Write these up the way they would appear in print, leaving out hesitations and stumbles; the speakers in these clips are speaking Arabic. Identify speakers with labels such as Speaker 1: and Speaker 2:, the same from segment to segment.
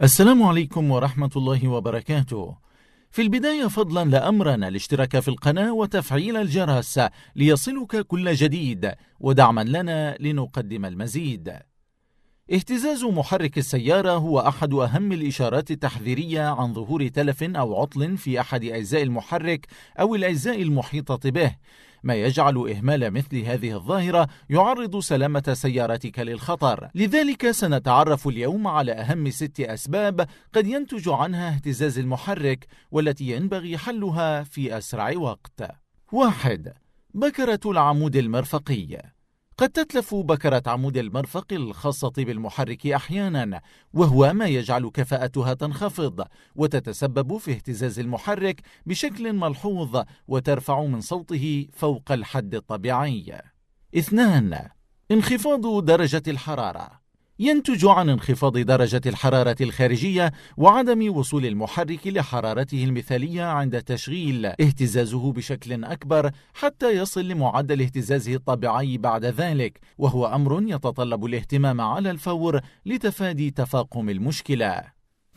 Speaker 1: السلام عليكم ورحمة الله وبركاته. في البداية فضلا لأمرنا الاشتراك في القناة وتفعيل الجرس ليصلك كل جديد، ودعما لنا لنقدم المزيد. اهتزاز محرك السيارة هو أحد أهم الإشارات التحذيرية عن ظهور تلف أو عطل في أحد أجزاء المحرك أو الأجزاء المحيطة به، ما يجعل إهمال مثل هذه الظاهرة يعرض سلامة سيارتك للخطر. لذلك سنتعرف اليوم على أهم 6 أسباب قد ينتج عنها اهتزاز المحرك، والتي ينبغي حلها في أسرع وقت. 1. بكرة العمود المرفقي. قد تتلف بكرة عمود المرفق الخاصة بالمحرك أحيانا، وهو ما يجعل كفاءتها تنخفض وتتسبب في اهتزاز المحرك بشكل ملحوظ وترفع من صوته فوق الحد الطبيعي. 2. انخفاض درجة الحرارة. ينتج عن انخفاض درجة الحرارة الخارجية وعدم وصول المحرك لحرارته المثالية عند التشغيل اهتزازه بشكل أكبر حتى يصل لمعدل اهتزازه الطبيعي بعد ذلك، وهو أمر يتطلب الاهتمام على الفور لتفادي تفاقم المشكلة.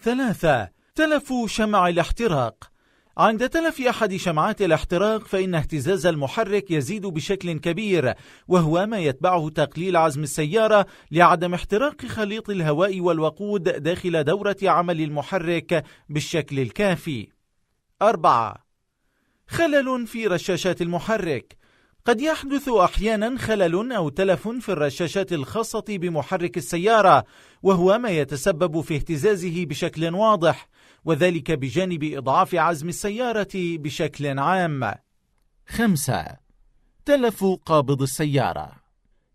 Speaker 1: 3. تلف شمع الاحتراق. عند تلف أحد شمعات الاحتراق فإن اهتزاز المحرك يزيد بشكل كبير، وهو ما يتبعه تقليل عزم السيارة لعدم احتراق خليط الهواء والوقود داخل دورة عمل المحرك بالشكل الكافي. 4. خلل في رشاشات المحرك. قد يحدث أحيانا خلل أو تلف في الرشاشات الخاصة بمحرك السيارة، وهو ما يتسبب في اهتزازه بشكل واضح، وذلك بجانب إضعاف عزم السيارة بشكل عام. 5. تلف قابض السيارة.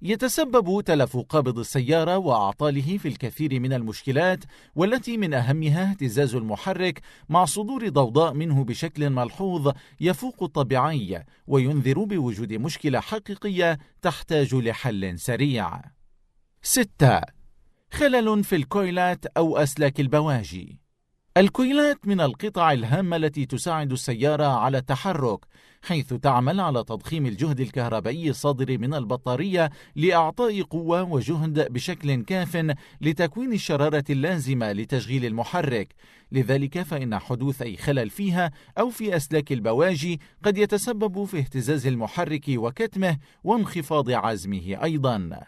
Speaker 1: يتسبب تلف قابض السيارة وأعطاله في الكثير من المشكلات، والتي من أهمها اهتزاز المحرك مع صدور ضوضاء منه بشكل ملحوظ يفوق الطبيعي، وينذر بوجود مشكلة حقيقية تحتاج لحل سريع. 6. خلل في الكويلات أو أسلاك البواجي. الكويلات من القطع الهامة التي تساعد السيارة على التحرك، حيث تعمل على تضخيم الجهد الكهربائي الصادر من البطارية لإعطاء قوة وجهد بشكل كاف لتكوين الشرارة اللازمة لتشغيل المحرك. لذلك فإن حدوث أي خلل فيها أو في أسلاك البواجي قد يتسبب في اهتزاز المحرك وكتمه وانخفاض عزمه أيضا.